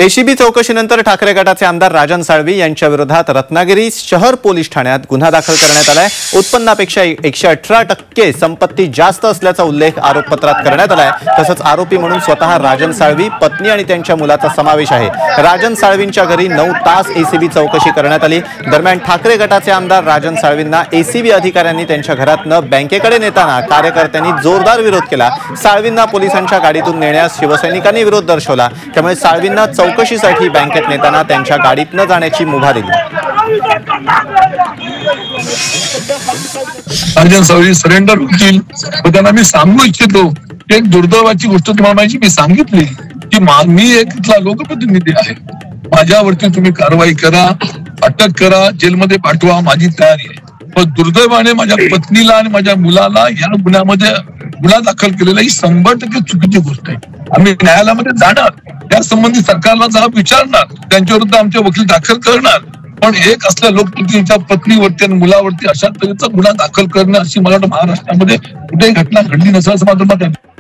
ACB चौकशीनंतर ठाकरे गटाचे आमदार राजन साळवी यांच्या विरोधात रत्नागिरी शहर पोलीस ठाण्यात गुन्हा दाखल करण्यात आलाय। उत्पन्नापेक्षा 118% संपत्ती जास्त असल्याचा उल्लेख आरोपपत्रात करण्यात आलाय। तसंच आरोपी म्हणून स्वतः राजन साळवी, पत्नी आणि त्यांच्या मुलाचा समावेश आहे। राजन साळवींच्या घरी 9 तास एसीबी चौकशी करण्यात आली। दरम्यान ठाकरे गटाचे आमदार राजन साळवींना एसीबी अधिकाऱ्यांनी त्यांच्या घरातनं बँकेकडे नेताना कार्यकर्त्यांनी जोरदार विरोध केला। साळवींना पोलिसांच्या गाडीतून नेण्यास शिवसैनिकांनी विरोध दर्शवला। त्यामुळे साळवींना चौकशीसाठी बँकेत नेताना त्यांच्या गाडीत न जाण्याची मुभा दिली। राजन साळवी सरेंडर होतील, पण त्यांना मी सांगू इच्छितो एक दुर्दैवाची गोष्ट तुम्हाला माहिती मी सांगितली की मी एक इथला लोकप्रतिनिधी आहे। माझ्यावरती तुम्ही कारवाई करा, अटक करा, जेलमध्ये पाठवा, माझी तयारी आहे। पण दुर्दैवाने माझ्या पत्नीला आणि माझ्या मुलाला या गुन्ह्यामध्ये गुन्हा दाखल केलेला ही 100% चुकीची गोष्ट आहे। आम्ही न्यायालयामध्ये जाणार, त्या संबंधी सरकारला जाब विचारणार, त्यांच्या विरुद्ध आमचे वकील दाखल करणार। पण एक असल्या लोकप्रतिनिधीच्या पत्नीवरती आणि मुलावरती अशा तऱ्हेचा गुन्हा दाखल करणं अशी मला वाटतं महाराष्ट्रामध्ये कुठेही घटना घडली नसेल असं माझं मत आहे।